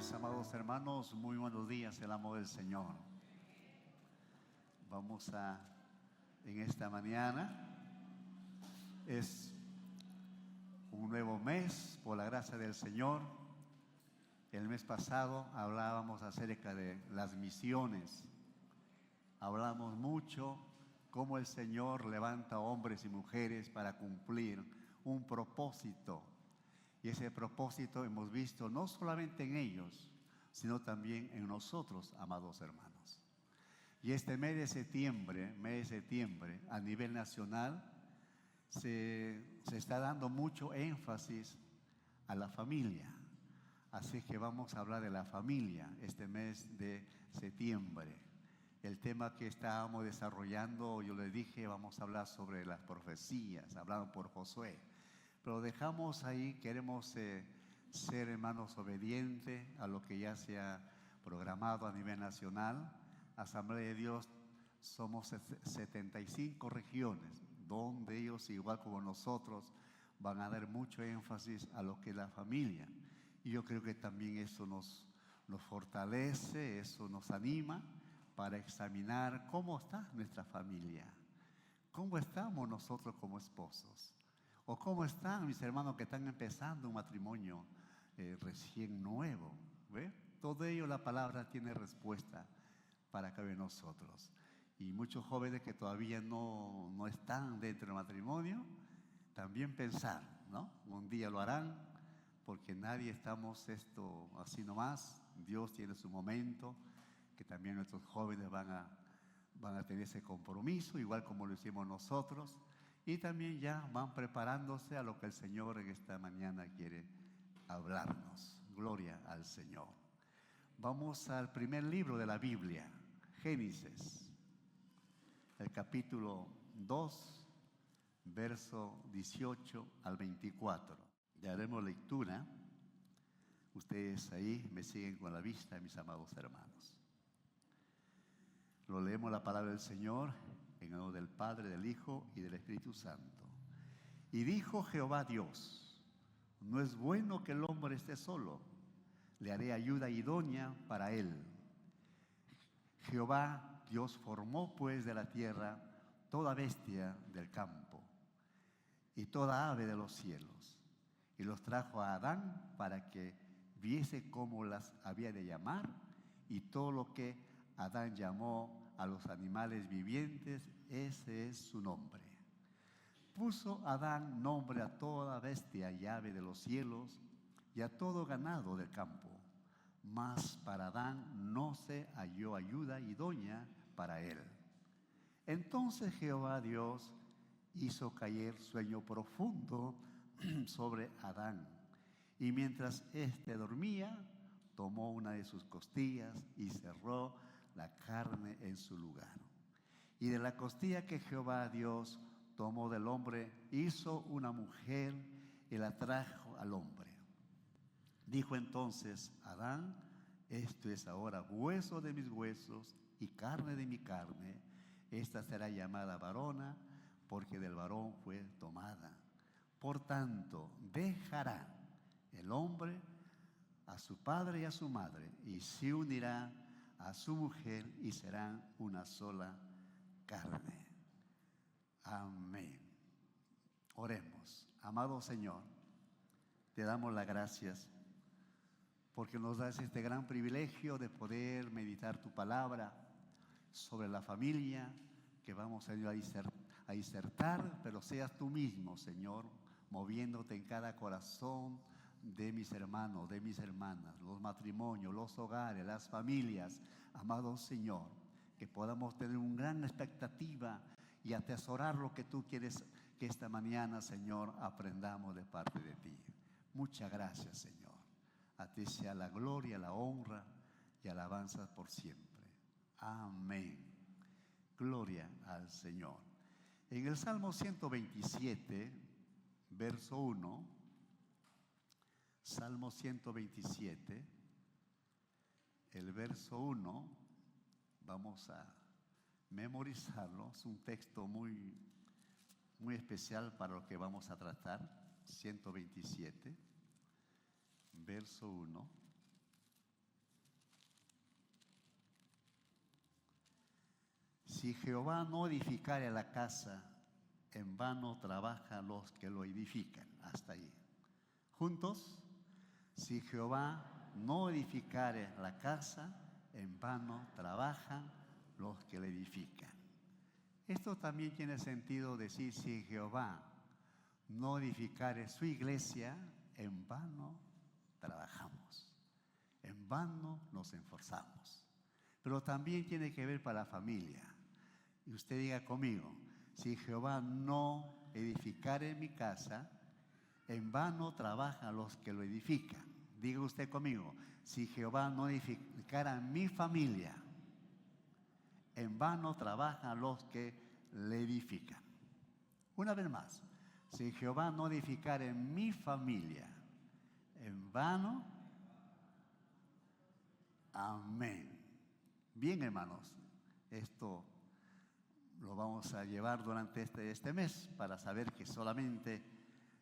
Mis amados hermanos, muy buenos días, el amor del Señor. En esta mañana, es un nuevo mes, por la gracia del Señor. El mes pasado hablábamos acerca de las misiones. Hablamos mucho cómo el Señor levanta hombres y mujeres para cumplir un propósito. Y ese propósito hemos visto no solamente en ellos, sino también en nosotros, amados hermanos. Y este mes de septiembre, a nivel nacional, se está dando mucho énfasis a la familia. Así que vamos a hablar de la familia este mes de septiembre. El tema que estábamos desarrollando, yo les dije, vamos a hablar sobre las profecías, hablando por Josué. Pero dejamos ahí, queremos ser hermanos obedientes a lo que ya se ha programado a nivel nacional. Asamblea de Dios, somos 75 regiones, donde ellos, igual como nosotros, van a dar mucho énfasis a lo que es la familia. Y yo creo que también eso nos fortalece, eso nos anima para examinar cómo está nuestra familia, cómo estamos nosotros como esposos. ¿O cómo están mis hermanos que están empezando un matrimonio recién nuevo? ¿Ve? Todo ello la palabra tiene respuesta para cada uno de nosotros. Y muchos jóvenes que todavía no están dentro del matrimonio, también pensar, ¿no? Un día lo harán, porque nadie estamos esto así nomás. Dios tiene su momento, que también nuestros jóvenes van a tener ese compromiso, igual como lo hicimos nosotros. Y también ya van preparándose a lo que el Señor en esta mañana quiere hablarnos. Gloria al Señor. Vamos al primer libro de la Biblia, Génesis, el capítulo 2, verso 18 al 24. Ya haremos lectura. Ustedes ahí me siguen con la vista, mis amados hermanos. Lo leemos la palabra del Señor en el nombre del Padre, del Hijo y del Espíritu Santo. Y dijo Jehová Dios: no es bueno que el hombre esté solo, le haré ayuda idónea para él. Jehová Dios formó pues de la tierra toda bestia del campo y toda ave de los cielos, y los trajo a Adán para que viese cómo las había de llamar, y todo lo que Adán llamó a los animales vivientes, ese es su nombre. Puso Adán nombre a toda bestia y ave de los cielos y a todo ganado del campo. Mas para Adán no se halló ayuda idónea para él. Entonces Jehová Dios hizo caer sueño profundo sobre Adán, y mientras éste dormía, tomó una de sus costillas y cerró la carne en su lugar. Y de la costilla que Jehová Dios tomó del hombre, hizo una mujer y la trajo al hombre. Dijo entonces Adán: esto es ahora hueso de mis huesos y carne de mi carne. Esta será llamada varona, porque del varón fue tomada. Por tanto, dejará el hombre a su padre y a su madre, y se unirá a su mujer, y serán una sola carne. Amén. Oremos. Amado Señor, te damos las gracias porque nos das este gran privilegio de poder meditar tu palabra sobre la familia que vamos a disertar, pero seas tú mismo, Señor, moviéndote en cada corazón de mis hermanos, de mis hermanas, los matrimonios, los hogares, las familias. Amado Señor, que podamos tener una gran expectativa y atesorar lo que tú quieres que esta mañana, Señor, aprendamos de parte de ti. Muchas gracias, Señor. A ti sea la gloria, la honra y alabanza por siempre. Amén. Gloria al Señor. En el Salmo 127, verso 1, Salmo 127, el verso 1, vamos a memorizarlo. Es un texto muy especial para lo que vamos a tratar. 127, verso 1. Si Jehová no edificare la casa, en vano trabajan los que lo edifican. Hasta ahí. Juntos. Si Jehová no edificare la casa, en vano trabajan los que la edifican. Esto también tiene sentido decir, si Jehová no edificare su iglesia, en vano trabajamos, en vano nos esforzamos. Pero también tiene que ver para la familia. Y usted diga conmigo, si Jehová no edificare mi casa, en vano trabajan los que lo edifican. Diga usted conmigo, si Jehová no edificara mi familia, en vano trabajan los que le edifican. Una vez más, si Jehová no edificare mi familia, en vano, amén. Bien, hermanos, esto lo vamos a llevar durante este mes para saber que solamente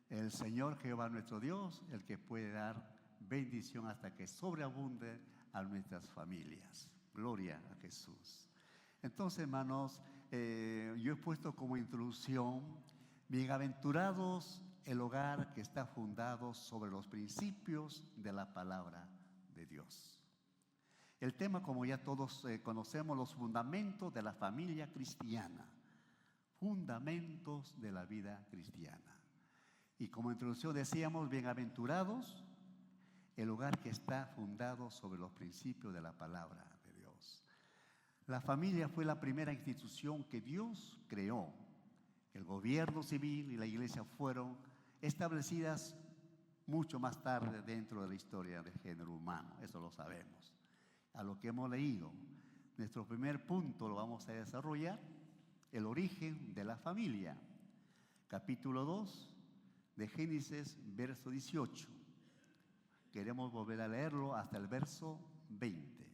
el Señor Jehová nuestro Dios, el que puede dar bendición hasta que sobreabunde a nuestras familias. Gloria a Jesús. Entonces, hermanos, yo he puesto como introducción, bienaventurados el hogar que está fundado sobre los principios de la palabra de Dios. El tema, como ya todos conocemos, los fundamentos de la familia cristiana, fundamentos de la vida cristiana. Y como introducción decíamos, bienaventurados el hogar que está fundado sobre los principios de la palabra de Dios. La familia fue la primera institución que Dios creó. El gobierno civil y la iglesia fueron establecidas mucho más tarde dentro de la historia del género humano, eso lo sabemos. A lo que hemos leído, nuestro primer punto lo vamos a desarrollar, el origen de la familia. Capítulo 2 de Génesis, verso 18. Queremos volver a leerlo hasta el verso 20.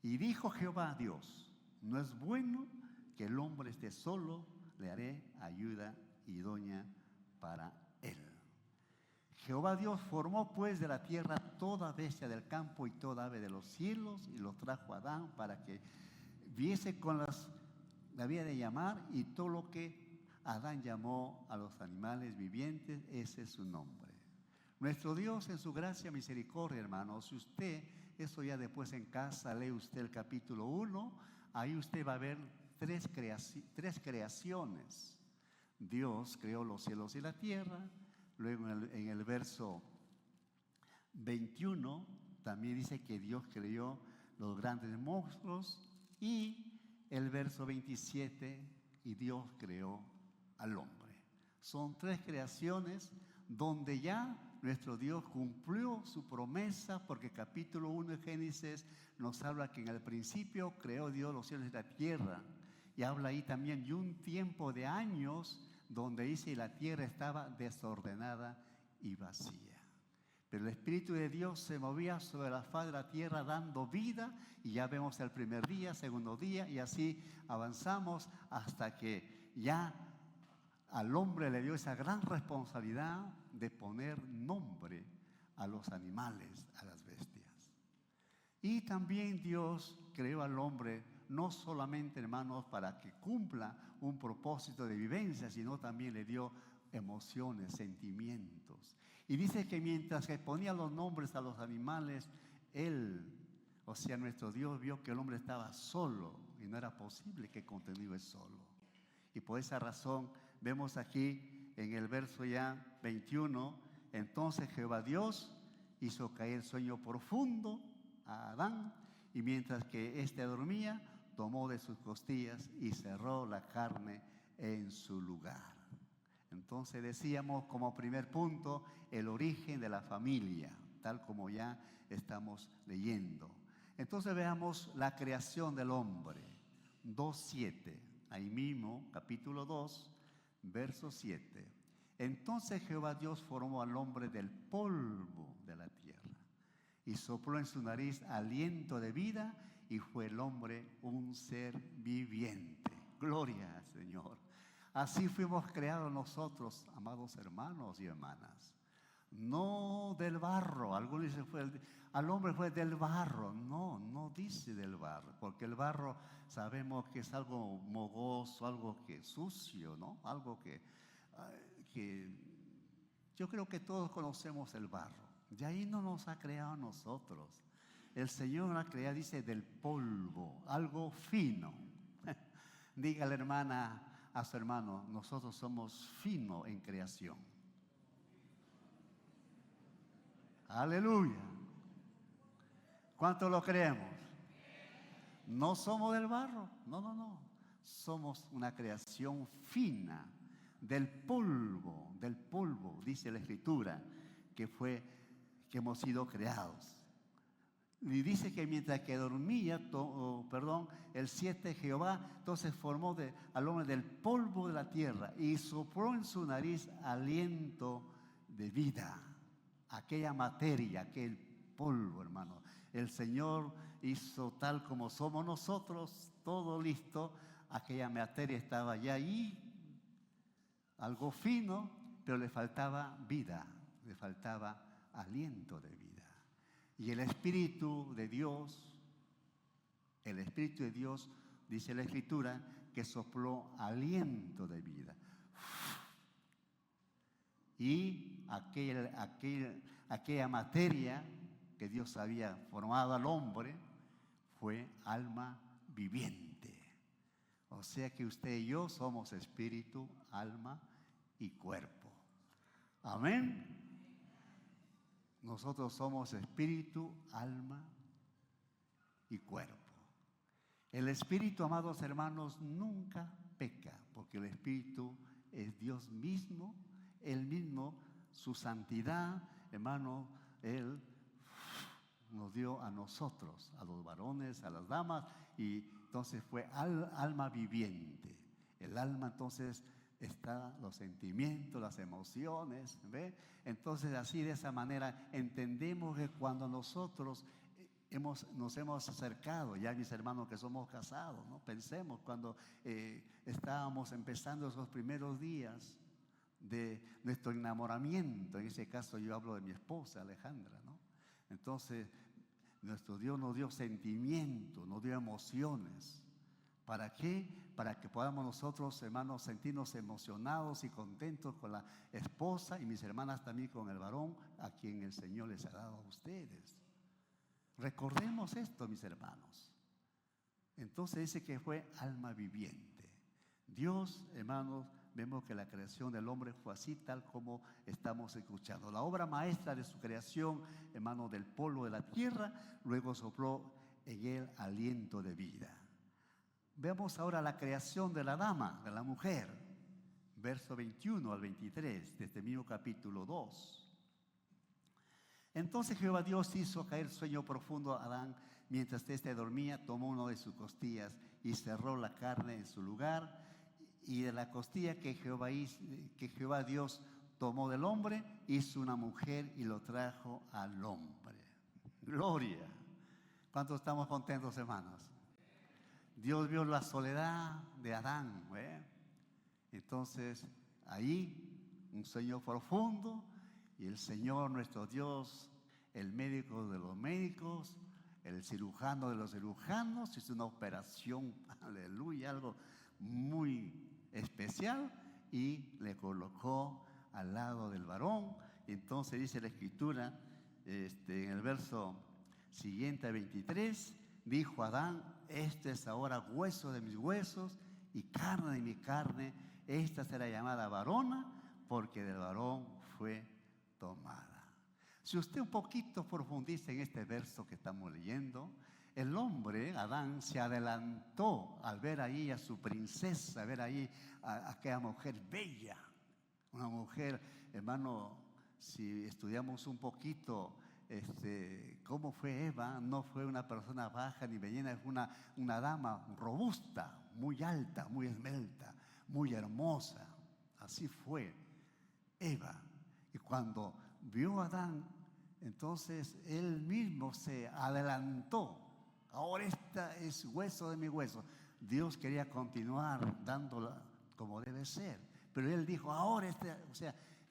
Y dijo Jehová Dios, no es bueno que el hombre esté solo, le haré ayuda idónea para él. Jehová Dios formó pues de la tierra toda bestia del campo y toda ave de los cielos y los trajo a Adán para que viese con la vía de llamar, y todo lo que Adán llamó a los animales vivientes, ese es su nombre. Nuestro Dios en su gracia y misericordia, hermanos, si usted, eso ya después en casa, lee usted el capítulo 1, ahí usted va a ver tres creaciones. Dios creó los cielos y la tierra. Luego en el verso 21 también dice que Dios creó los grandes monstruos, y el verso 27, y Dios creó al hombre. Son tres creaciones donde ya nuestro Dios cumplió su promesa, porque capítulo 1 de Génesis nos habla que en el principio creó Dios los cielos y la tierra, y habla ahí también de un tiempo de años donde dice la tierra estaba desordenada y vacía. Pero el Espíritu de Dios se movía sobre la faz de la tierra dando vida, y ya vemos el primer día, segundo día, y así avanzamos hasta que ya al hombre le dio esa gran responsabilidad de poner nombre a los animales, a las bestias. Y también Dios creó al hombre no solamente, hermanos, para que cumpla un propósito de vivencia, sino también le dio emociones, sentimientos. Y dice que mientras que ponía los nombres a los animales, Él, o sea, nuestro Dios, vio que el hombre estaba solo y no era posible que continúe solo. Y por esa razón vemos aquí en el verso ya 21, entonces Jehová Dios hizo caer sueño profundo a Adán, y mientras que éste dormía, tomó de sus costillas y cerró la carne en su lugar. Entonces decíamos como primer punto el origen de la familia, tal como ya estamos leyendo. Entonces veamos la creación del hombre. 2:7, ahí mismo, capítulo 2, verso 7. Entonces Jehová Dios formó al hombre del polvo de la tierra y sopló en su nariz aliento de vida, y fue el hombre un ser viviente. Gloria al Señor. Así fuimos creados nosotros, amados hermanos y hermanas. no del barro. Algunos dicen, al hombre fue del barro. No, no dice del barro, porque el barro sabemos que es algo mogoso, algo que sucio, ¿no? Algo que yo creo que todos conocemos el barro. De ahí no nos ha creado a nosotros. El Señor nos ha creado, dice, del polvo, algo fino. Diga la hermana a su hermano, nosotros somos finos en creación. Aleluya. ¿Cuánto lo creemos? No somos del barro, no, no, no. Somos una creación fina, del polvo, dice la Escritura, que hemos sido creados. Y dice que mientras que dormía, el 7 Jehová, entonces formó al hombre del polvo de la tierra y sopló en su nariz aliento de vida. Aquella materia, aquel polvo, hermano. El Señor hizo tal como somos nosotros, todo listo. Aquella materia estaba ya ahí, algo fino, pero le faltaba vida, le faltaba aliento de vida. Y el Espíritu de Dios, dice la Escritura, que sopló aliento de vida. Y aquella materia que Dios había formado al hombre fue alma viviente. O sea que usted y yo somos espíritu, alma y cuerpo. Amén. Nosotros somos espíritu, alma y cuerpo. El espíritu, amados hermanos, nunca peca, porque el espíritu es Dios mismo, Él mismo, su santidad, hermano, Él nos dio a nosotros, a los varones, a las damas, y entonces fue alma viviente. El alma entonces están los sentimientos, las emociones, ¿ve? Entonces así de esa manera entendemos que cuando nosotros nos hemos acercado, ya mis hermanos que somos casados, ¿no? Pensemos cuando estábamos empezando esos primeros días de nuestro enamoramiento. En ese caso yo hablo de mi esposa Alejandra, ¿no? Entonces nuestro Dios nos dio sentimientos, nos dio emociones. ¿Para qué? Para que podamos nosotros, hermanos, sentirnos emocionados y contentos con la esposa y mis hermanas también con el varón a quien el Señor les ha dado a ustedes. Recordemos esto, mis hermanos. Entonces dice que fue alma viviente. Dios, hermanos, vemos que la creación del hombre fue así, tal como estamos escuchando. La obra maestra de su creación, hermanos, del polvo de la tierra, luego sopló en él aliento de vida. Veamos ahora la creación de la dama, de la mujer, verso 21 al 23 de este mismo capítulo 2. Entonces Jehová Dios hizo caer sueño profundo a Adán, mientras éste dormía, tomó una de sus costillas y cerró la carne en su lugar, y de la costilla que Jehová Dios tomó del hombre, hizo una mujer y lo trajo al hombre. Gloria. ¿Cuántos estamos contentos, hermanos? Dios vio la soledad de Adán, ¿eh? Entonces, ahí, un sueño profundo, y el Señor, nuestro Dios, el médico de los médicos, el cirujano de los cirujanos, hizo una operación, aleluya, algo muy especial, y le colocó al lado del varón. Entonces dice la Escritura, en el verso siguiente, 23, dijo Adán: este es ahora hueso de mis huesos y carne de mi carne. Esta será llamada varona, porque del varón fue tomada. Si usted un poquito profundiza en este verso que estamos leyendo, el hombre, Adán, se adelantó al ver ahí a su princesa, a ver ahí a aquella mujer bella. Una mujer, hermano, si estudiamos un poquito cómo fue Eva, no fue una persona baja ni bellena, es una dama robusta, muy alta, muy esbelta, muy hermosa. Así fue Eva. Y cuando vio a Adán, entonces él mismo se adelantó. Ahora esta es hueso de mi hueso. Dios quería continuar dándola como debe ser, pero él dijo: ahora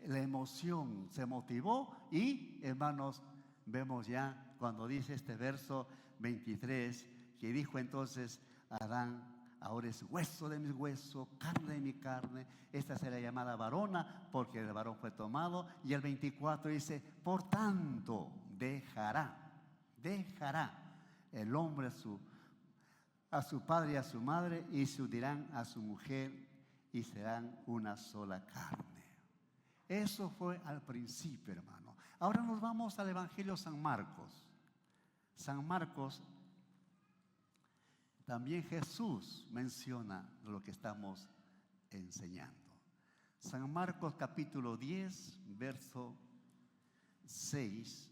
la emoción se motivó y, hermanos, vemos ya cuando dice este verso 23, que dijo entonces Adán: ahora es hueso de mis huesos, carne de mi carne. Esta será llamada varona porque el varón fue tomado. Y el 24 dice: por tanto dejará el hombre a su padre y a su madre, y se unirán a su mujer y serán una sola carne. Eso fue al principio, hermano. Ahora nos vamos al Evangelio de San Marcos. San Marcos, también Jesús menciona lo que estamos enseñando. San Marcos capítulo 10, verso 6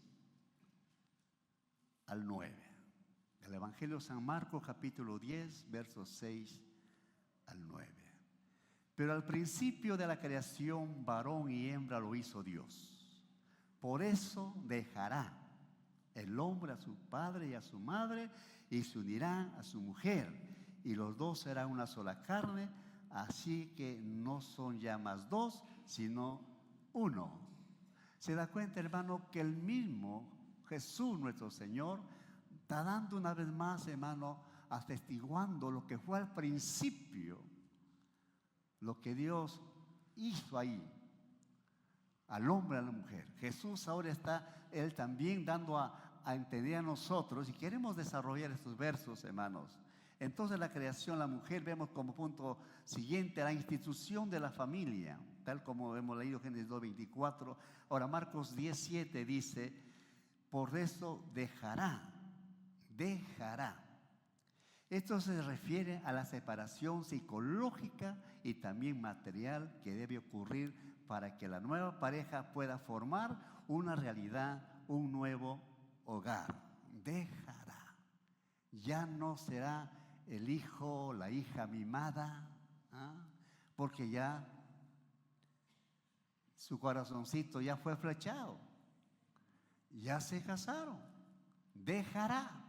al 9. El Evangelio de San Marcos capítulo 10, versos 6 al 9. Pero al principio de la creación, varón y hembra lo hizo Dios. Por eso dejará el hombre a su padre y a su madre, y se unirá a su mujer, y los dos serán una sola carne. Así que no son ya más dos, sino uno. ¿Se da cuenta, hermano, que el mismo Jesús nuestro Señor está dando una vez más, hermano, atestiguando lo que fue al principio, lo que Dios hizo ahí, al hombre y a la mujer? Jesús ahora está, Él también dando a entender a nosotros, y queremos desarrollar estos versos, hermanos. Entonces la creación, la mujer, vemos como punto siguiente la institución de la familia, tal como hemos leído Génesis 2:24. Ahora Marcos 10:7 dice: por eso dejará. Esto se refiere a la separación psicológica y también material que debe ocurrir para que la nueva pareja pueda formar una realidad, un nuevo hogar. Dejará. Ya no será el hijo, la hija mimada, porque ya su corazoncito ya fue flechado, ya se casaron. Dejará.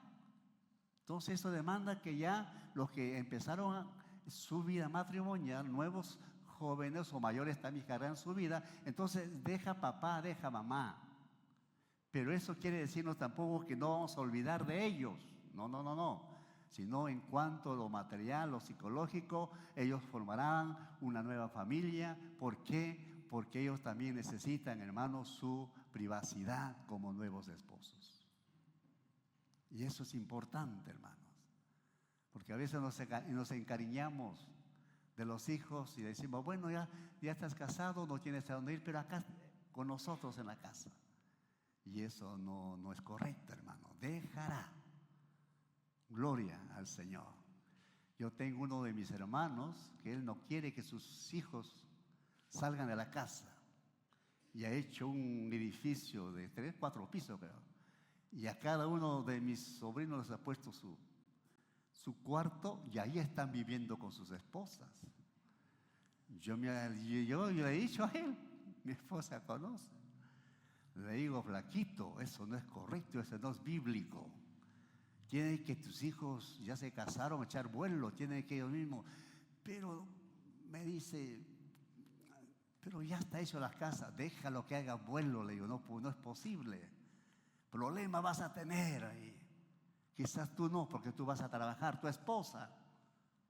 Entonces eso demanda que ya los que empezaron su vida matrimonial, nuevos jóvenes o mayores también cargan su vida, entonces deja papá, deja mamá. Pero eso quiere decirnos tampoco que no vamos a olvidar de ellos. No. Sino en cuanto a lo material, lo psicológico, ellos formarán una nueva familia. ¿Por qué? Porque ellos también necesitan, hermanos, su privacidad como nuevos esposos. Y eso es importante, hermanos, porque a veces nos encariñamos de los hijos y decimos: bueno, ya estás casado, no tienes a dónde ir, pero acá con nosotros en la casa. Y eso no es correcto, hermano. Dejará. Gloria al Señor. Yo tengo uno de mis hermanos que él no quiere que sus hijos salgan de la casa, y ha hecho un edificio de 3, 4 pisos, creo. Y a cada uno de mis sobrinos les ha puesto su cuarto, y ahí están viviendo con sus esposas. Yo le he dicho a él, mi esposa conoce, le digo: flaquito, eso no es correcto, eso no es bíblico. Tiene que tus hijos ya se casaron, echar vuelo, tiene que ellos mismos. Pero me dice: pero ya está hecho la casa, déjalo que haga vuelo. Le digo: no es posible. Problema vas a tener ahí. Quizás tú no, porque tú vas a trabajar. Tu esposa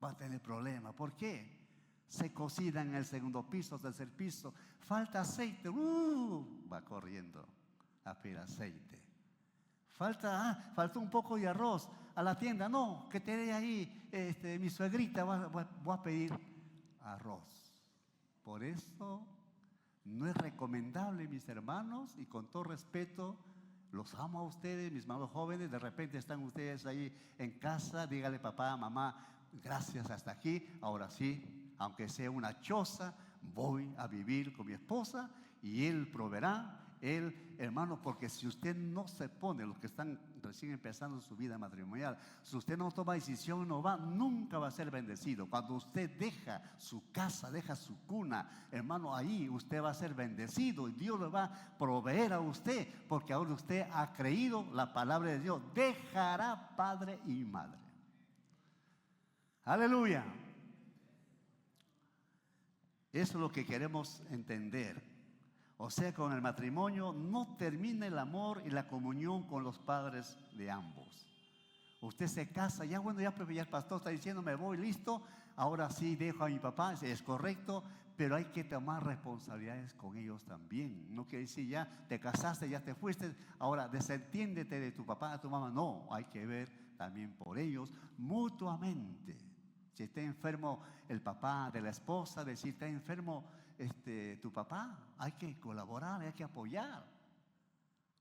va a tener problemas. ¿Por qué? Se cocina en el segundo piso, tercer piso. Falta aceite. Va corriendo a pedir aceite. Falta un poco de arroz. A la tienda: no, que te dé ahí mi suegrita, voy a pedir arroz. Por eso no es recomendable, mis hermanos, y con todo respeto, los amo a ustedes, mis hermanos jóvenes. De repente están ustedes ahí en casa, dígale: papá, mamá, gracias, hasta aquí. Ahora sí, aunque sea una choza, voy a vivir con mi esposa y Él proveerá. Él, hermano, porque si usted no se pone, los que están recién empezando su vida matrimonial, si usted no toma decisión, nunca va a ser bendecido. Cuando usted deja su casa, deja su cuna, hermano, ahí usted va a ser bendecido y Dios le va a proveer a usted, porque ahora usted ha creído la palabra de Dios. Dejará padre y madre. Aleluya. Eso es lo que queremos entender. O sea, con el matrimonio no termina el amor y la comunión con los padres de ambos. Usted se casa, ya bueno, ya el pastor está diciendo, me voy, listo, ahora sí dejo a mi papá, es correcto, pero hay que tomar responsabilidades con ellos también. No quiere decir ya te casaste, ya te fuiste, ahora desentiéndete de tu papá, de tu mamá. No, hay que ver también por ellos mutuamente. Si está enfermo el papá de la esposa, decir, está enfermo tu papá, hay que colaborar, hay que apoyar.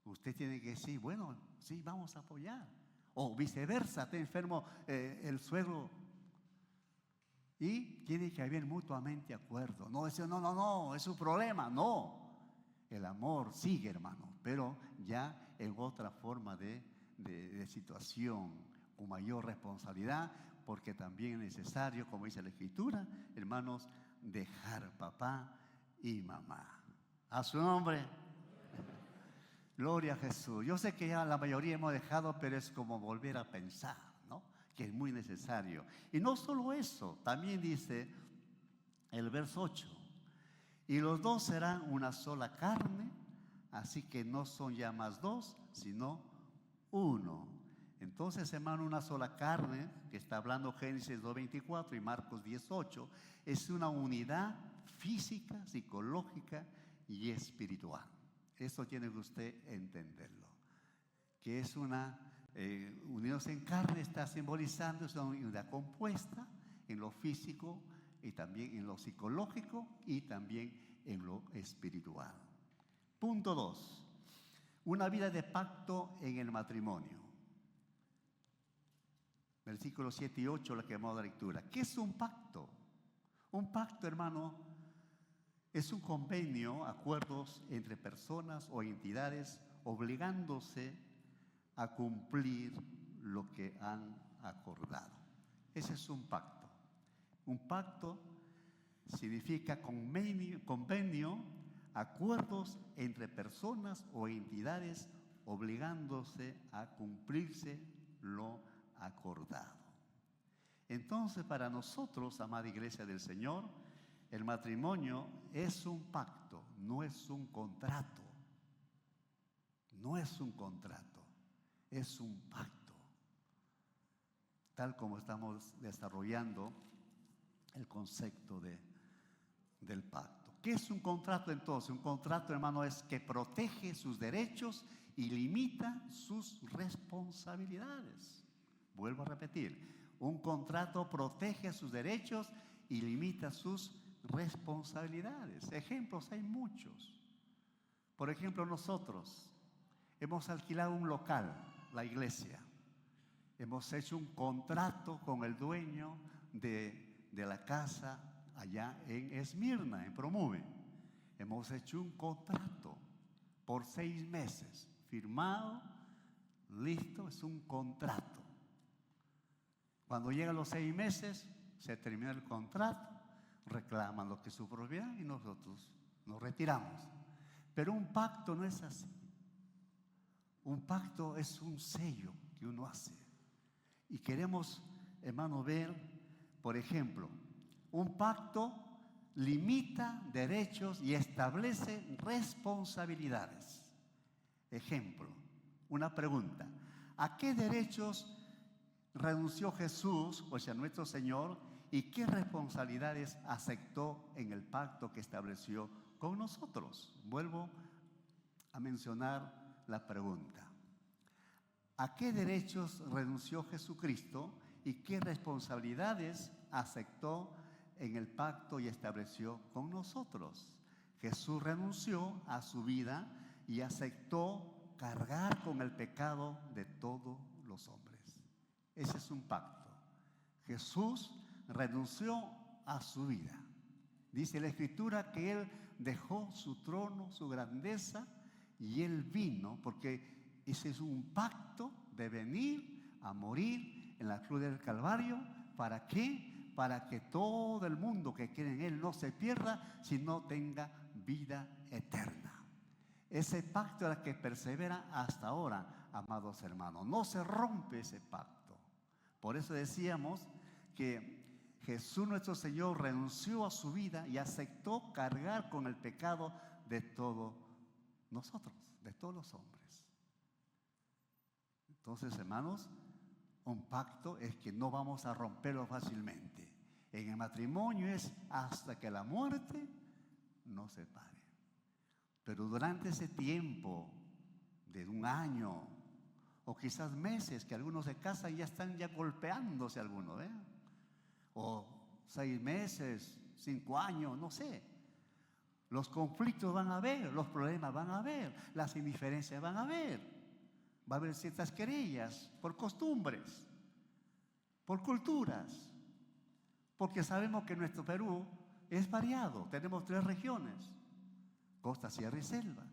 Usted tiene que decir, bueno, sí, vamos a apoyar. O viceversa, está enfermo el suegro. Y tiene que haber mutuamente acuerdo. No decir, no, es su problema. No. El amor sigue, hermano, pero ya en otra forma de situación, con mayor responsabilidad, porque también es necesario, como dice la Escritura, hermanos, dejar papá y mamá. A su nombre. Gloria a Jesús. Yo sé que ya la mayoría hemos dejado, pero es como volver a pensar, ¿no? Que es muy necesario. Y no solo eso, también dice el verso 8, y los dos serán una sola carne, así que no son ya más dos, sino uno. Entonces, hermano, una sola carne, que está hablando Génesis 2:24 y Marcos 10:8, es una unidad física, psicológica y espiritual. Eso tiene que usted entenderlo. Que es una unidos en carne, está simbolizando, es una unidad compuesta en lo físico y también en lo psicológico y también en lo espiritual. Punto 2. Una vida de pacto en el matrimonio. Versículos 7 y 8, la que llamamos la lectura. ¿Qué es un pacto? Un pacto, hermano, es un convenio, acuerdos entre personas o entidades obligándose a cumplir lo que han acordado. Ese es un pacto. Un pacto significa convenio, acuerdos entre personas o entidades obligándose a cumplirse lo acordado. Entonces, para nosotros, amada Iglesia del Señor, el matrimonio es un pacto, no es un contrato. No es un contrato, es un pacto. Tal como estamos desarrollando el concepto del pacto. ¿Qué es un contrato entonces? Un contrato, hermano, es que protege sus derechos y limita sus responsabilidades. Vuelvo a repetir, un contrato protege sus derechos y limita sus responsabilidades. Ejemplos hay muchos. Por ejemplo, nosotros hemos alquilado un local, la iglesia. Hemos hecho un contrato con el dueño de la casa allá en Esmirna, en Promuve. Hemos hecho un contrato por 6 meses, firmado, listo, es un contrato. Cuando llegan los 6 meses, se termina el contrato, reclaman lo que es su propiedad y nosotros nos retiramos. Pero un pacto no es así. Un pacto es un sello que uno hace. Y queremos, hermano, ver, por ejemplo, un pacto limita derechos y establece responsabilidades. Ejemplo, una pregunta. ¿A qué derechos renunció Jesús, o sea, nuestro Señor, y qué responsabilidades aceptó en el pacto que estableció con nosotros? Vuelvo a mencionar la pregunta. ¿A qué derechos renunció Jesucristo y qué responsabilidades aceptó en el pacto y estableció con nosotros? Jesús renunció a su vida y aceptó cargar con el pecado de todos los hombres. Ese es un pacto. Jesús renunció a su vida. Dice la Escritura que Él dejó su trono, su grandeza, y Él vino, porque ese es un pacto de venir a morir en la cruz del Calvario. ¿Para qué? Para que todo el mundo que cree en Él no se pierda, sino tenga vida eterna. Ese pacto es el que persevera hasta ahora, amados hermanos. No se rompe ese pacto. Por eso decíamos que Jesús nuestro Señor renunció a su vida y aceptó cargar con el pecado de todos nosotros, de todos los hombres. Entonces, hermanos, un pacto es que no vamos a romperlo fácilmente. En el matrimonio es hasta que la muerte nos separe. Pero durante ese tiempo de un año o quizás meses que algunos se casan, ya están ya golpeándose algunos, ¿eh? O 6 meses, 5 años, no sé. Los conflictos van a haber, los problemas van a haber, las indiferencias van a haber. Va a haber ciertas querellas por costumbres, por culturas. Porque sabemos que nuestro Perú es variado. Tenemos 3 regiones: costa, sierra y selva.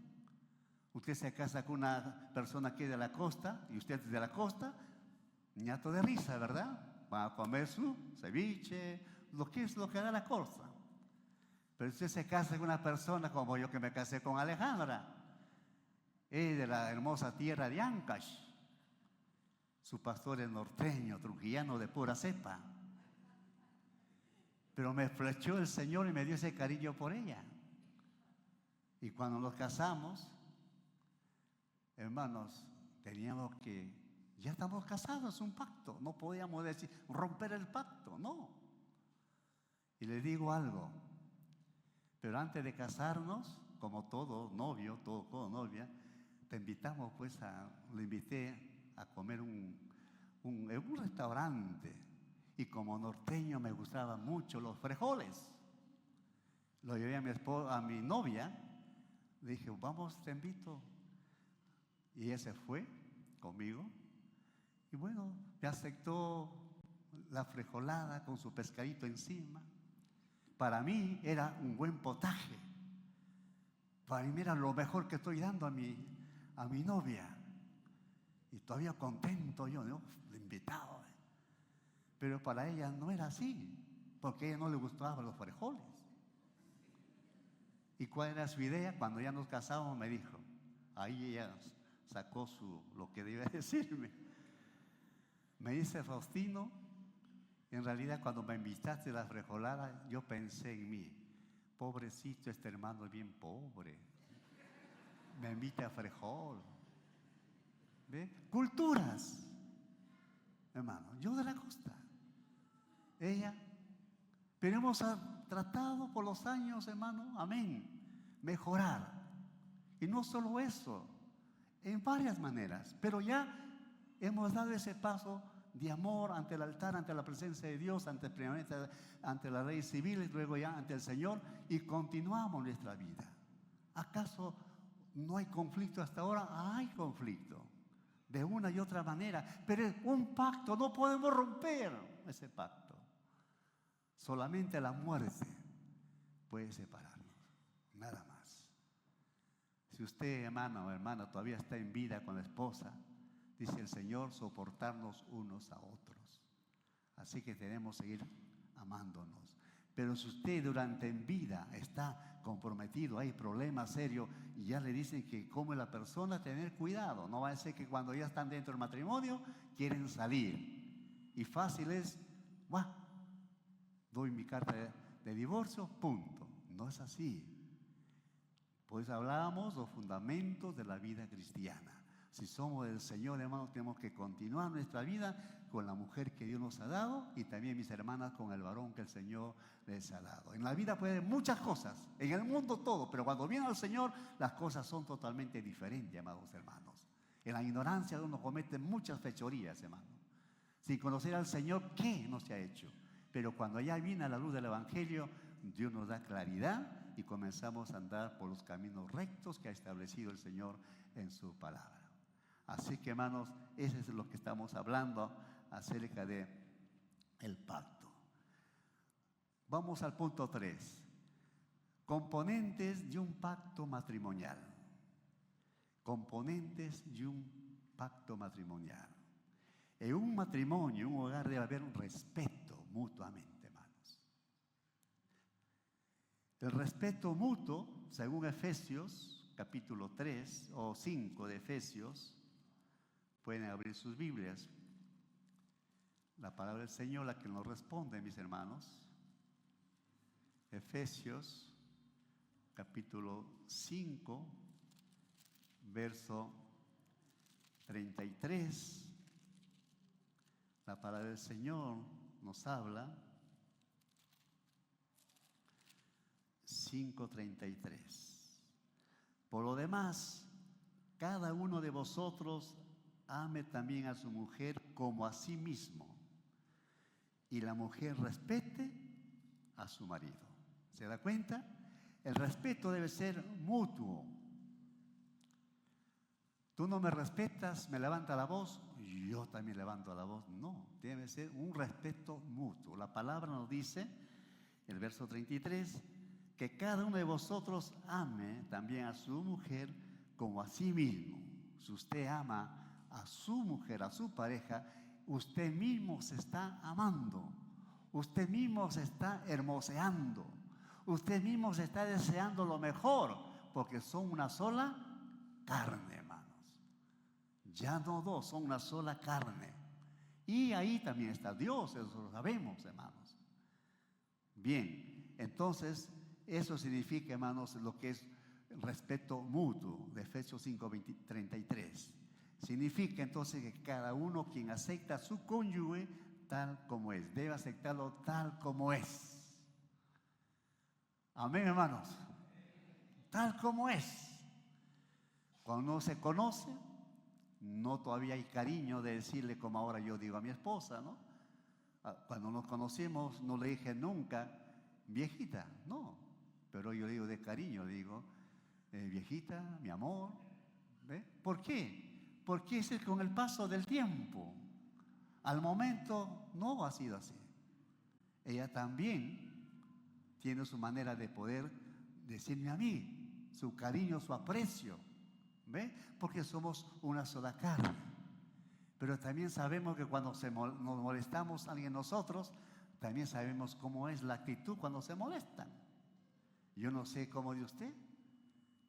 Usted se casa con una persona que es de la costa y usted es de la costa, ñato de risa, ¿verdad? Va a comer su ceviche, lo que da la costa. Pero usted se casa con una persona como yo, que me casé con Alejandra, es de la hermosa tierra de Ancash. Su pastor es norteño, trujillano de pura cepa. Pero me flechó el Señor y me dio ese cariño por ella. Y cuando nos casamos, hermanos, teníamos que, ya estamos casados, es un pacto. No podíamos decir, romper el pacto, no. Y le digo algo, pero antes de casarnos, como todo novio, todo novia, te invitamos le invité a comer en un restaurante. Y como norteño me gustaban mucho los frijoles. Lo llevé a mi novia, le dije, vamos, te invito. Y ella se fue conmigo. Y bueno, me aceptó la frijolada con su pescadito encima. Para mí era un buen potaje. Para mí era lo mejor que estoy dando a mi novia. Y todavía contento yo, ¿no? Invitado. Pero para ella no era así, porque a ella no le gustaban los frijoles. ¿Y cuál era su idea? Cuando ya nos casamos me dijo, ahí ella sacó lo que debía decirme. Me dice, Faustino, en realidad cuando me invitaste a la frijolada, yo pensé en mí, pobrecito, este hermano es bien pobre, me invita a frijol. ¿Ve? Culturas, hermano, yo de la costa, ella, pero hemos tratado por los años, hermano, amén, mejorar. Y no solo eso, en varias maneras, pero ya hemos dado ese paso de amor ante el altar, ante la presencia de Dios, primeramente ante las leyes civiles, luego ya ante el Señor, y continuamos nuestra vida. ¿Acaso no hay conflicto hasta ahora? Hay conflicto, de una y otra manera, pero es un pacto, no podemos romper ese pacto. Solamente la muerte puede separarnos, nada más. Si usted, hermano o hermana, todavía está en vida con la esposa, dice el Señor, soportarnos unos a otros. Así que tenemos que seguir amándonos. Pero si usted durante en vida está comprometido, hay problemas serios, y ya le dicen que como la persona, tener cuidado. No va a ser que cuando ya están dentro del matrimonio, quieren salir. Y fácil es, doy mi carta de divorcio, punto. No es así. Pues hablábamos los fundamentos de la vida cristiana. Si somos del Señor, hermanos, tenemos que continuar nuestra vida con la mujer que Dios nos ha dado y también, mis hermanas, con el varón que el Señor les ha dado. En la vida puede haber muchas cosas, en el mundo todo, pero cuando viene al Señor, las cosas son totalmente diferentes, amados hermanos. En la ignorancia uno comete muchas fechorías, hermano. Sin conocer al Señor, ¿qué no se ha hecho? Pero cuando ya viene a la luz del Evangelio, Dios nos da claridad y comenzamos a andar por los caminos rectos que ha establecido el Señor en su palabra. Así que, hermanos, eso es lo que estamos hablando acerca de el pacto. Vamos al punto 3. Componentes de un pacto matrimonial. Componentes de un pacto matrimonial. En un matrimonio, en un hogar, debe haber un respeto mutuamente, hermanos. El respeto mutuo, según Efesios, capítulo 3 o 5 de Efesios, pueden abrir sus Biblias. La palabra del Señor, la que nos responde, mis hermanos. Efesios, capítulo 5, verso 33. La palabra del Señor nos habla. 5:33. Por lo demás, cada uno de vosotros ame también a su mujer como a sí mismo, y la mujer respete a su marido. ¿Se da cuenta? El respeto debe ser mutuo. Tú no me respetas, me levanta la voz, y yo también levanto la voz. No, debe ser un respeto mutuo. La palabra nos dice, el verso 33, que cada uno de vosotros ame también a su mujer como a sí mismo. Si usted ama a su mujer, a su pareja, usted mismo se está amando. Usted mismo se está hermoseando. Usted mismo se está deseando lo mejor, porque son una sola carne, hermanos. Ya no dos, son una sola carne. Y ahí también está Dios, eso lo sabemos, hermanos. Bien, entonces, eso significa, hermanos, lo que es respeto mutuo, de Efesios 5:33. Significa entonces que cada uno quien acepta a su cónyuge tal como es, debe aceptarlo tal como es. Amén, hermanos. Tal como es. Cuando uno se conoce, no todavía hay cariño de decirle como ahora yo digo a mi esposa, ¿no? Cuando nos conocimos no le dije nunca, viejita, no. Pero yo le digo de cariño, le digo, viejita, mi amor. ¿Ve? ¿Por qué? Porque es que con el paso del tiempo, al momento no ha sido así. Ella también tiene su manera de poder decirme a mí, su cariño, su aprecio. ¿Ve? Porque somos una sola carne. Pero también sabemos que cuando nos molestamos a alguien nosotros, también sabemos cómo es la actitud cuando se molestan. Yo no sé cómo de usted,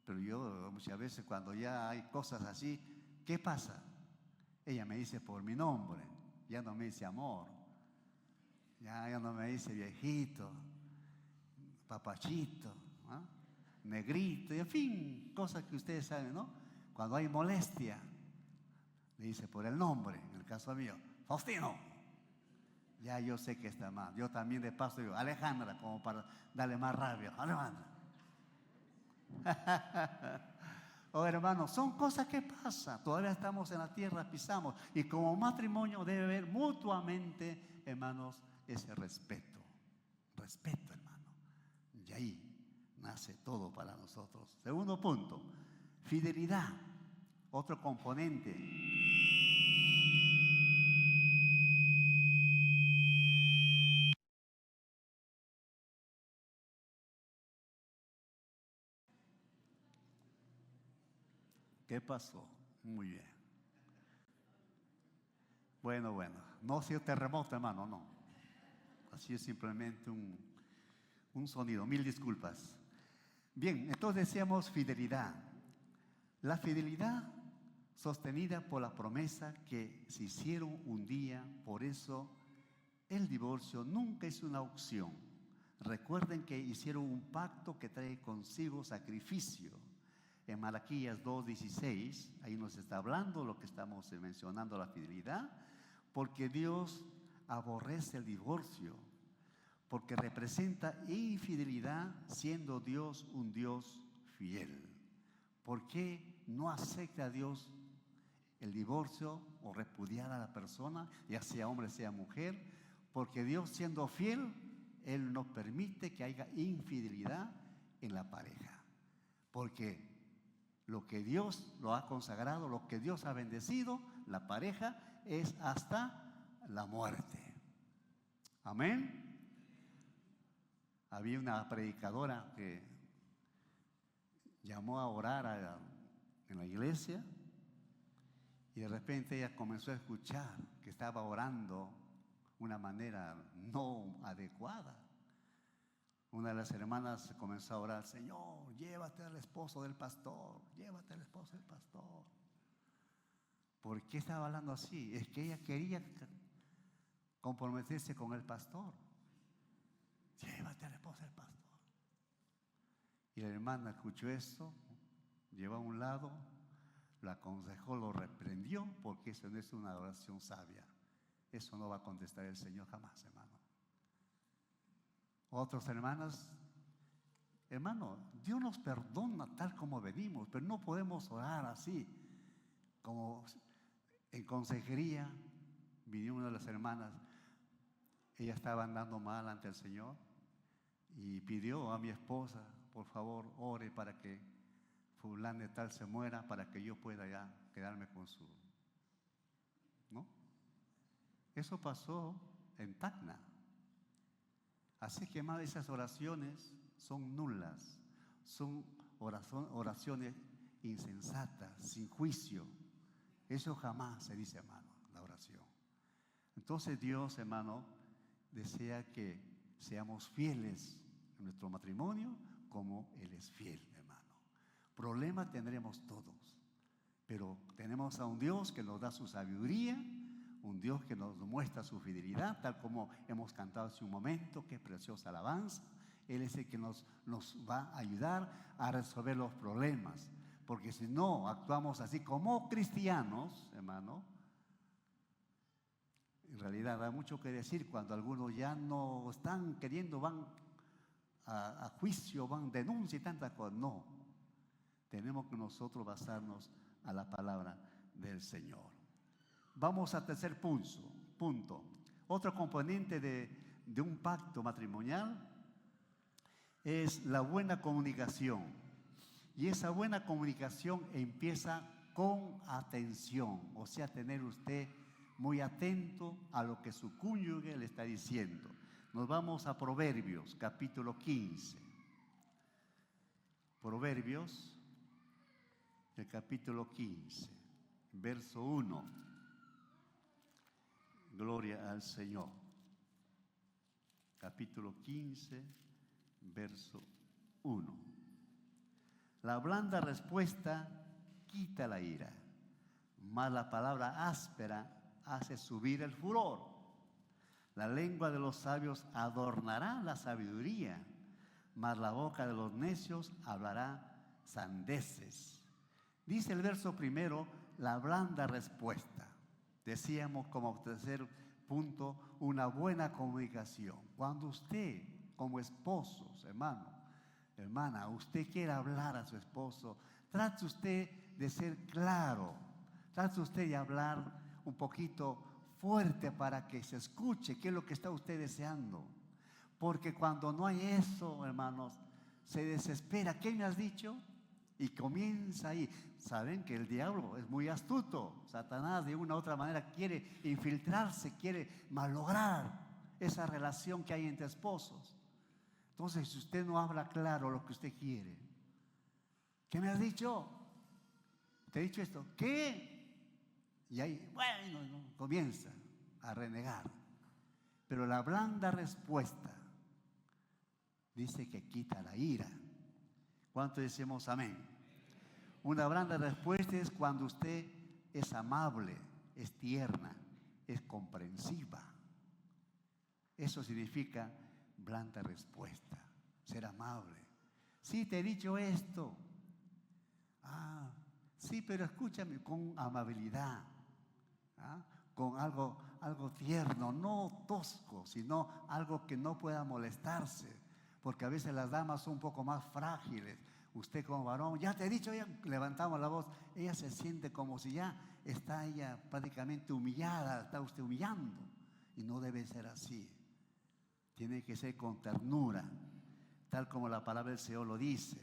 pero yo muchas veces cuando ya hay cosas así, ¿qué pasa? Ella me dice por mi nombre, ya no me dice amor, ya no me dice viejito, papachito, ¿no? Negrito, y en fin, cosas que ustedes saben, ¿no? Cuando hay molestia, le dice por el nombre, en el caso mío, Faustino. Ya yo sé que está mal. Yo también de paso digo, Alejandra, como para darle más rabia. Alejandra. Oh, hermanos, son cosas que pasan. Todavía estamos en la tierra, pisamos. Y como matrimonio debe haber mutuamente, hermanos, ese respeto. Respeto, hermano. Y ahí nace todo para nosotros. Segundo punto, fidelidad. Otro componente. ¿Qué pasó? Muy bien. Bueno, no ha sido terremoto, hermano, no. Así es simplemente un sonido. Mil disculpas. Bien, entonces decíamos fidelidad. La fidelidad sostenida por la promesa que se hicieron un día, por eso el divorcio nunca es una opción. Recuerden que hicieron un pacto que trae consigo sacrificio. En Malaquías 2:16, ahí nos está hablando lo que estamos mencionando, la fidelidad, porque Dios aborrece el divorcio, porque representa infidelidad siendo Dios un Dios fiel. ¿Por qué no acepta a Dios el divorcio o repudiar a la persona, ya sea hombre, sea mujer? Porque Dios siendo fiel, Él no permite que haya infidelidad en la pareja. Porque lo que Dios lo ha consagrado, lo que Dios ha bendecido, la pareja es hasta la muerte. Amén. Había una predicadora que llamó a orar en la iglesia y de repente ella comenzó a escuchar que estaba orando de una manera no adecuada. Una de las hermanas comenzó a orar, Señor, llévate al esposo del pastor, llévate al esposo del pastor. ¿Por qué estaba hablando así? Es que ella quería comprometerse con el pastor. Llévate al esposo del pastor. Y Y la hermana escuchó esto, llevó a un lado, lo aconsejó, lo reprendió, porque eso no es una oración sabia. Eso no va a contestar el Señor jamás, hermano. Otras hermanas, hermano, Dios nos perdona tal como venimos, pero no podemos orar así. Como en consejería, vino una de las hermanas, ella estaba andando mal ante el Señor y pidió a mi esposa, por favor, ore para que fulano de tal se muera, para que yo pueda ya quedarme con su, ¿no? Eso pasó en Tacna. Así que, hermano, esas oraciones son nulas, son oraciones insensatas, sin juicio. Eso jamás se dice, hermano, la oración. Entonces Dios, hermano, desea que seamos fieles en nuestro matrimonio como Él es fiel, hermano. Problemas tendremos todos, pero tenemos a un Dios que nos da su sabiduría, un Dios que nos muestra su fidelidad, tal como hemos cantado hace un momento, qué preciosa alabanza. Él es el que nos va a ayudar a resolver los problemas, porque si no actuamos así como cristianos, hermano, en realidad da mucho que decir cuando algunos ya no están queriendo, van a juicio, van denuncia y tantas cosas. No, tenemos que nosotros basarnos a la palabra del Señor. Vamos al tercer punto. Otro componente de un pacto matrimonial es la buena comunicación. Y esa buena comunicación empieza con atención, o sea, tener usted muy atento a lo que su cónyuge le está diciendo. Nos vamos a Proverbios, capítulo 15. Proverbios, el capítulo 15, verso 1. Gloria al Señor. Capítulo 15, verso 1. La blanda respuesta quita la ira, mas la palabra áspera hace subir el furor. La lengua de los sabios adornará la sabiduría, mas la boca de los necios hablará sandeces. Dice el verso primero, la blanda respuesta. Decíamos como tercer punto, una buena comunicación. Cuando usted, como esposos, hermana, usted quiere hablar a su esposo, trate usted de ser claro, trate usted de hablar un poquito fuerte para que se escuche qué es lo que está usted deseando. Porque cuando no hay eso, hermanos, se desespera. ¿Qué me has dicho? Y comienza ahí. Saben que el diablo es muy astuto. Satanás de una u otra manera quiere infiltrarse, quiere malograr esa relación que hay entre esposos. Entonces, si usted no habla claro lo que usted quiere, ¿qué me has dicho? ¿Te he dicho esto? ¿Qué? Y ahí, bueno, comienza a renegar. Pero la blanda respuesta dice que quita la ira. ¿Cuánto decimos amén? Una blanda respuesta es cuando usted es amable, es tierna, es comprensiva. Eso significa blanda respuesta, ser amable. Sí, te he dicho esto. Ah, sí, pero escúchame con amabilidad, con algo tierno, no tosco, sino algo que no pueda molestarse, porque a veces las damas son un poco más frágiles. Usted como varón, ya te he dicho, ya levantamos la voz, ella se siente como si ya está ella prácticamente humillada, está usted humillando, y no debe ser así. Tiene que ser con ternura, tal como la palabra del Señor lo dice.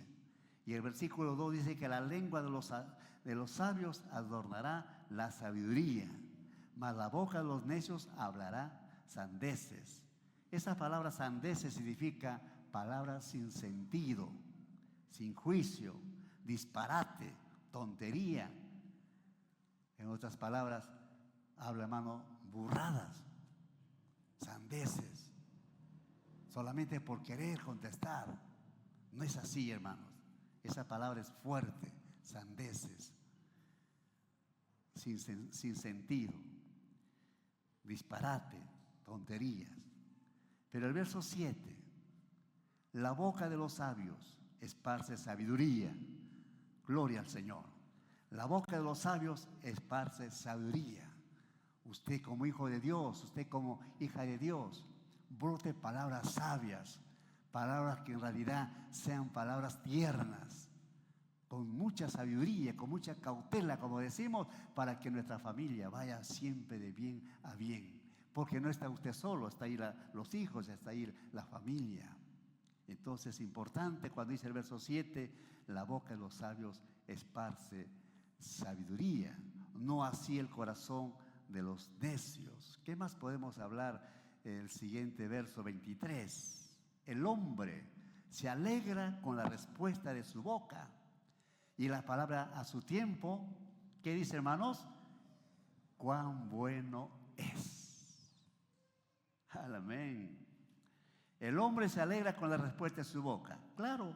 Y el versículo 2 dice que la lengua de los sabios adornará la sabiduría, mas la boca de los necios hablará sandeces. Esa palabra sandeces significa palabras sin sentido, sin juicio, disparate, tontería. En otras palabras, habla, hermano, burradas, sandeces, solamente por querer contestar. No es así, hermanos. Esa palabra es fuerte, sandeces, sin sentido, disparate, tonterías. Pero el verso 7, la boca de los sabios esparce sabiduría. Gloria al Señor. La boca de los sabios esparce sabiduría. Usted como hijo de Dios, usted como hija de Dios, brote palabras sabias, palabras que en realidad sean palabras tiernas, con mucha sabiduría, con mucha cautela, como decimos, para que nuestra familia vaya siempre de bien a bien. Porque no está usted solo, está ahí los hijos, está ahí la familia. Entonces es importante cuando dice el verso 7, la boca de los sabios esparce sabiduría, no así el corazón de los necios. ¿Qué más podemos hablar? El siguiente verso 23. El hombre se alegra con la respuesta de su boca y la palabra a su tiempo. ¿Qué dice, hermanos? Cuán bueno es. Amén. El hombre se alegra con la respuesta de su boca. Claro,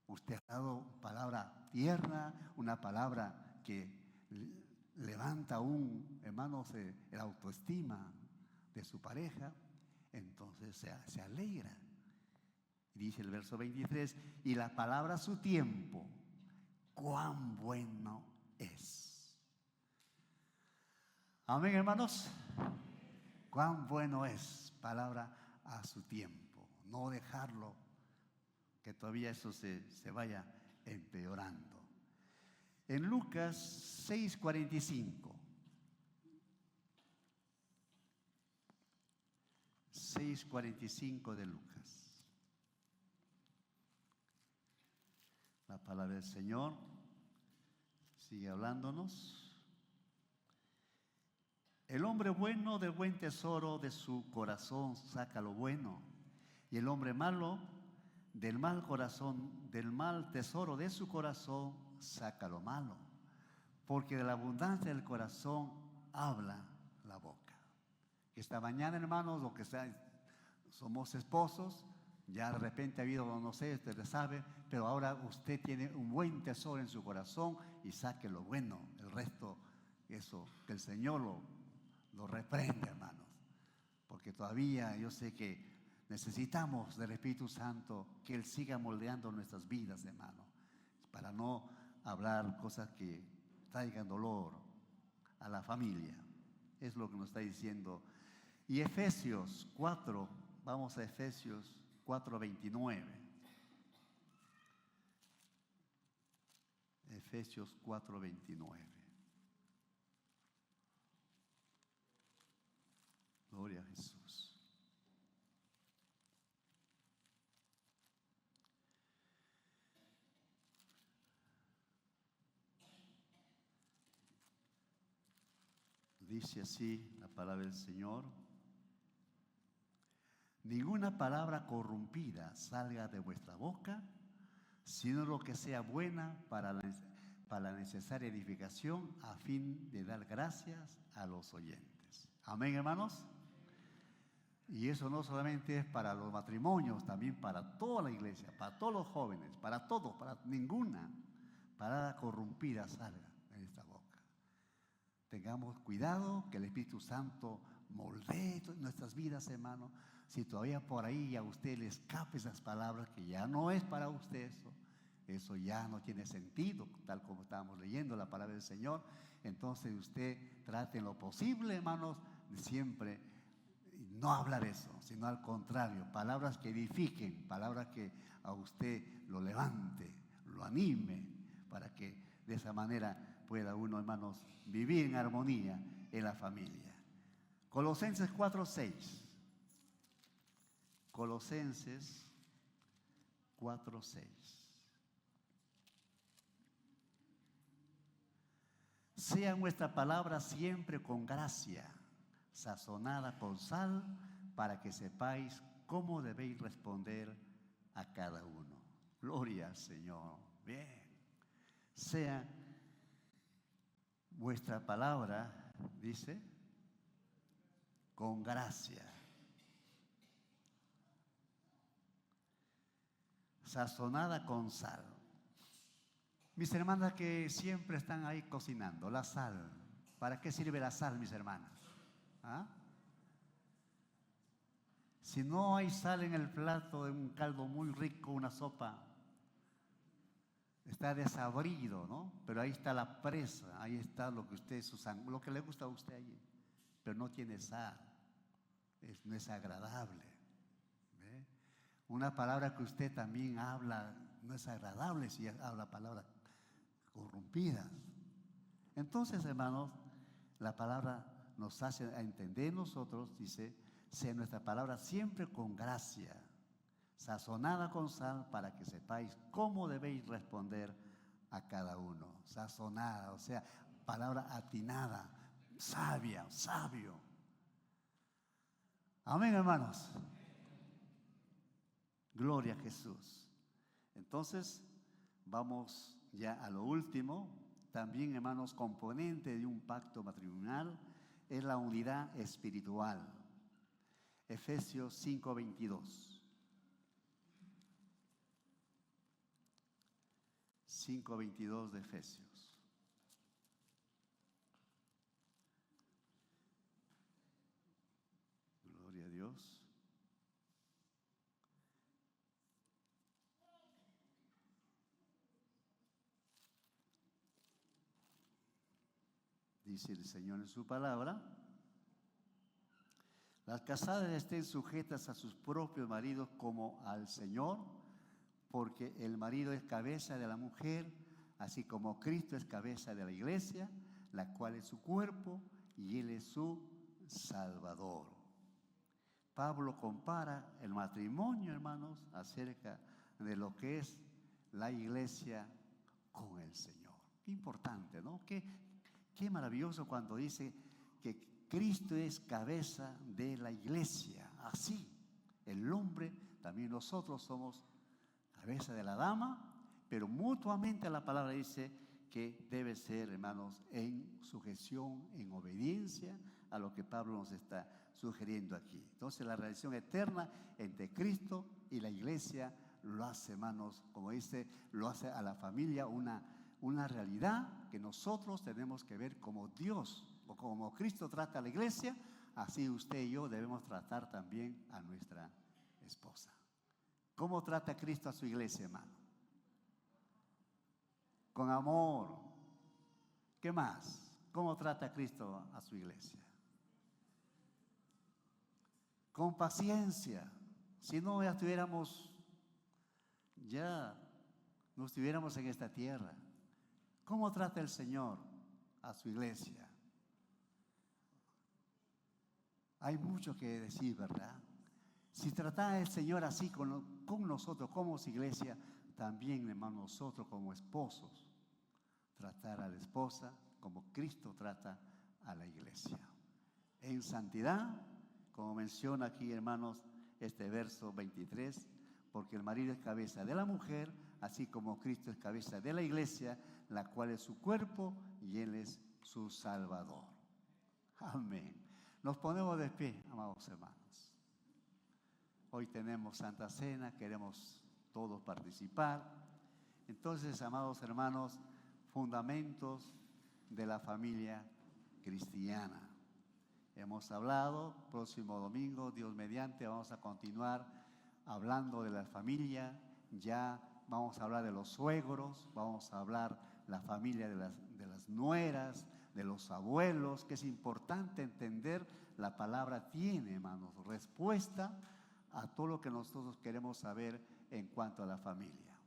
usted ha dado palabra tierna, una palabra que levanta aún, hermanos, la autoestima de su pareja, entonces se alegra. Dice el verso 23, y la palabra a su tiempo, cuán bueno es. Amén, hermanos. Cuán bueno es, palabra a su tiempo. No dejarlo, que todavía eso se vaya empeorando. En Lucas 6:45. 6:45 de Lucas. La palabra del Señor sigue hablándonos. El hombre bueno del buen tesoro de su corazón saca lo bueno, y el hombre malo del mal corazón, del mal tesoro de su corazón saca lo malo, porque de la abundancia del corazón habla la boca. Esta mañana, hermanos, lo que sea, somos esposos, ya de repente ha habido, no sé, usted sabe, pero ahora usted tiene un buen tesoro en su corazón y saque lo bueno, el resto, eso, que el Señor lo reprende, hermanos, porque todavía yo sé que necesitamos del Espíritu Santo, que Él siga moldeando nuestras vidas, hermano, para no hablar cosas que traigan dolor a la familia. Es lo que nos está diciendo. Y Efesios 4, vamos a Efesios 4:29. Efesios 4:29. Gloria a Jesús. Dice así la palabra del Señor: ninguna palabra corrompida salga de vuestra boca, sino lo que sea buena para la necesaria edificación, a fin de dar gracias a los oyentes. Amén, hermanos. Y eso no solamente es para los matrimonios, también para toda la iglesia, para todos los jóvenes, para todos, para ninguna palabra corrompida salga de esta boca. Tengamos cuidado que el Espíritu Santo moldee nuestras vidas, hermano. Si todavía por ahí a usted le escape esas palabras, que ya no es para usted eso ya no tiene sentido, tal como estábamos leyendo la palabra del Señor. Entonces usted trate en lo posible, hermanos, de siempre no hablar eso, sino al contrario, palabras que edifiquen, palabras que a usted lo levante, lo anime, para que de esa manera pueda uno, hermanos, vivir en armonía en la familia. Colosenses 4:6. Colosenses 4:6. Sea nuestra palabra siempre con gracia, sazonada con sal, para que sepáis cómo debéis responder a cada uno. Gloria al Señor. Bien. Sea vuestra palabra, dice, con gracia, sazonada con sal. Mis hermanas que siempre están ahí cocinando, la sal. ¿Para qué sirve la sal, mis hermanas? ¿Ah? Si no hay sal en el plato de un caldo muy rico, una sopa, está desabrido, ¿no? Pero ahí está la presa, ahí está lo que usted, lo que le gusta a usted allí, pero no tiene sal, no es agradable. ¿Ve? Una palabra que usted también habla no es agradable si habla palabras corrompidas. Entonces, hermanos, la palabra nos hace a entender nosotros, dice, sea nuestra palabra siempre con gracia, sazonada con sal, para que sepáis cómo debéis responder a cada uno. Sazonada, o sea, palabra atinada, sabia, sabio. Amén, hermanos. Gloria a Jesús. Entonces, vamos ya a lo último. También, hermanos, componente de un pacto matrimonial es la unidad espiritual. Efesios 5:22. 5:22 de Efesios. Gloria a Dios. Dice el Señor en su palabra: las casadas estén sujetas a sus propios maridos como al Señor, porque el marido es cabeza de la mujer, así como Cristo es cabeza de la iglesia, la cual es su cuerpo y Él es su Salvador. Pablo compara el matrimonio, hermanos, acerca de lo que es la iglesia con el Señor. Qué importante, ¿no? Qué maravilloso cuando dice que Cristo es cabeza de la iglesia. Así, el hombre, también nosotros somos cabeza de la dama, pero mutuamente la palabra dice que debe ser, hermanos, en sujeción, en obediencia a lo que Pablo nos está sugiriendo aquí. Entonces, la relación eterna entre Cristo y la iglesia lo hace, hermanos, como dice, lo hace a la familia una realidad que nosotros tenemos que ver como Dios, o como Cristo trata a la iglesia, así usted y yo debemos tratar también a nuestra esposa. ¿Cómo trata Cristo a su iglesia, hermano? Con amor. ¿Qué más? ¿Cómo trata Cristo a su iglesia? Con paciencia. Si no, ya no estuviéramos en esta tierra. ¿Cómo trata el Señor a su iglesia? Hay mucho que decir, ¿verdad? Si tratara el Señor así con nosotros como iglesia, también, hermano, nosotros como esposos, tratar a la esposa como Cristo trata a la iglesia. En santidad, como menciona aquí, hermanos, este verso 23, porque el marido es cabeza de la mujer, así como Cristo es cabeza de la iglesia, la cual es su cuerpo y Él es su Salvador. Amén. Nos ponemos de pie, amados hermanos. Hoy tenemos Santa Cena, queremos todos participar. Entonces, amados hermanos, fundamentos de la familia cristiana. Hemos hablado, próximo domingo, Dios mediante, vamos a continuar hablando de la familia. Ya vamos a hablar de los suegros, vamos a hablar la familia de las nueras, de los abuelos, que es importante entender. La palabra tiene, hermanos, respuesta a todo lo que nosotros queremos saber en cuanto a la familia.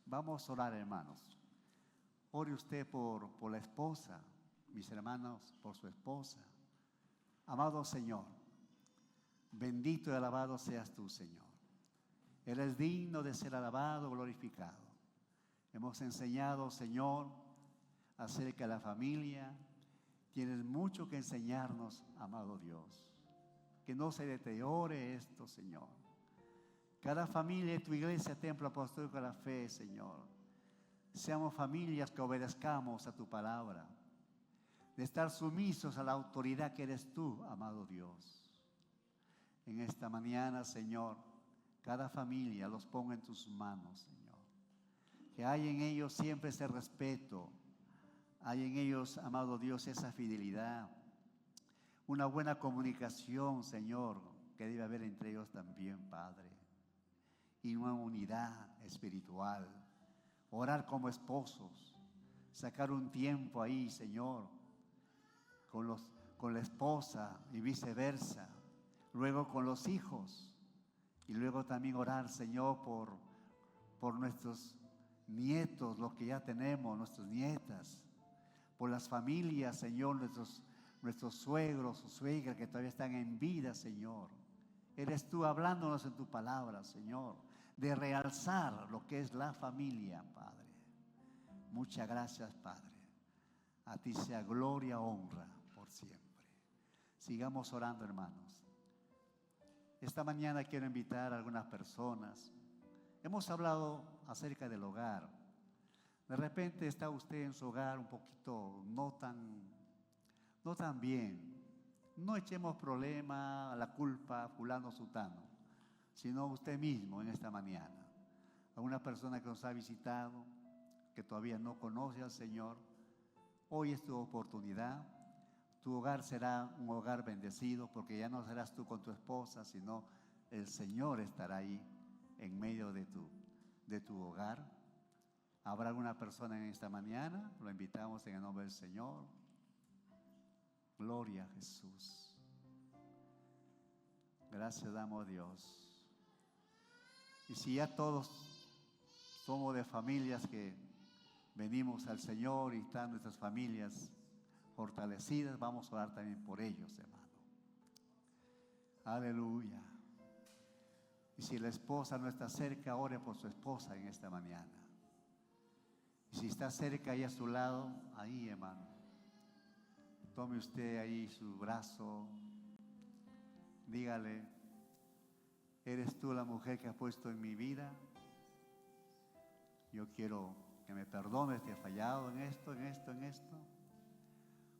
Vamos a orar, hermanos. Ore usted por la esposa, mis hermanos, por su esposa. Amado Señor, bendito y alabado seas tú, Señor. Eres digno de ser alabado, glorificado. Hemos enseñado, Señor, acerca de la familia. Tienes mucho que enseñarnos, amado Dios. Que no se deteriore esto, Señor. Cada familia de tu iglesia, Templo Apostólico de la Fe, Señor. Seamos familias que obedezcamos a tu palabra. De estar sumisos a la autoridad que eres tú, amado Dios. En esta mañana, Señor, cada familia los ponga en tus manos, Señor. Que haya en ellos siempre ese respeto. Hay en ellos, amado Dios, esa fidelidad. Una buena comunicación, Señor, que debe haber entre ellos también, Padre. Y una unidad espiritual. orar como esposos, sacar un tiempo ahí, Señor, con la esposa y viceversa, luego con los hijos, y luego también orar, Señor, por nuestros nietos, los que ya tenemos, nuestras nietas, por las familias, Señor, nuestros suegros o suegras que todavía están en vida, Señor. Eres tú hablándonos en tu palabra, Señor, de realzar lo que es la familia, Padre. Muchas gracias, Padre. A ti sea gloria, honra por siempre. Sigamos orando, hermanos. Esta mañana quiero invitar a algunas personas. Hemos hablado acerca del hogar. De repente está usted en su hogar un poquito no tan bien. No echemos problema, la culpa a fulano sutano, sino usted mismo en esta mañana. A una persona que nos ha visitado, que todavía no conoce al Señor, hoy es tu oportunidad. Tu hogar será un hogar bendecido, porque ya no serás tú con tu esposa, sino el Señor estará ahí en medio de tu hogar. ¿Habrá alguna persona en esta mañana? Lo invitamos en el nombre del Señor. Gloria a Jesús. Gracias damos a Dios. Y si ya todos somos de familias que venimos al Señor y están nuestras familias fortalecidas, vamos a orar también por ellos, hermano. Aleluya. Y si la esposa no está cerca, ore por su esposa en esta mañana. Y si está cerca ahí a su lado, ahí, hermano, tome usted ahí su brazo, dígale: ¿eres tú la mujer que has puesto en mi vida? Yo quiero que me perdones, te he fallado en esto, en esto, en esto.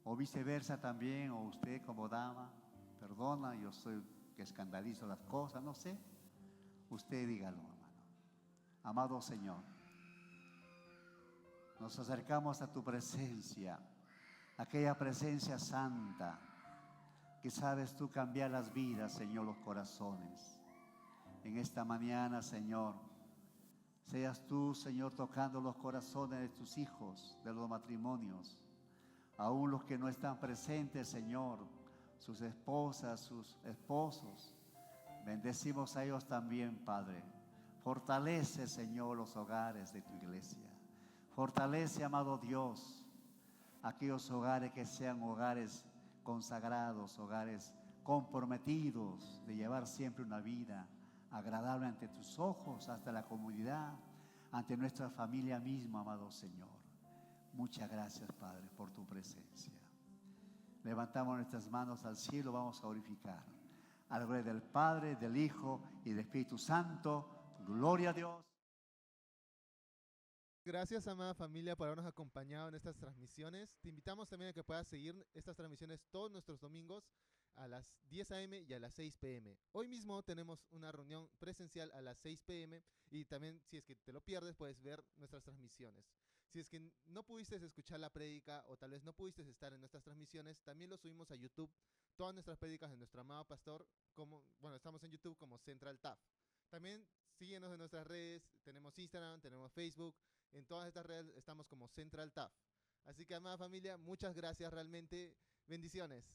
O viceversa también, o usted como dama, perdona, yo soy que escandalizo las cosas, no sé. Usted dígalo, hermano. Amado Señor, nos acercamos a tu presencia, aquella presencia santa, que sabes tú cambiar las vidas, Señor, los corazones. En esta mañana, Señor, seas tú, Señor, tocando los corazones de tus hijos, de los matrimonios, aún los que no están presentes, Señor, sus esposas, sus esposos. Bendecimos a ellos también, Padre. Fortalece, Señor, los hogares de tu iglesia. Fortalece, amado Dios, aquellos hogares que sean hogares consagrados, hogares comprometidos de llevar siempre una vida agradable ante tus ojos, hasta la comunidad, ante nuestra familia misma, amado Señor. Muchas gracias, Padre, por tu presencia. Levantamos nuestras manos al cielo, vamos a glorificar a la gloria del Padre, del Hijo y del Espíritu Santo. Gloria a Dios. Gracias, amada familia, por habernos acompañado en estas transmisiones. Te invitamos también a que puedas seguir estas transmisiones todos nuestros domingos a las 10 a.m. y a las 6 p.m. Hoy mismo tenemos una reunión presencial a las 6 p.m. y también, si es que te lo pierdes, puedes ver nuestras transmisiones. Si es que no pudiste escuchar la prédica o tal vez no pudiste estar en nuestras transmisiones, también lo subimos a YouTube. Todas nuestras prédicas de nuestro amado pastor, estamos en YouTube como Central TAF. También síguenos en nuestras redes, tenemos Instagram, tenemos Facebook. En todas estas redes estamos como Central TAF. Así que, amada familia, muchas gracias realmente. Bendiciones.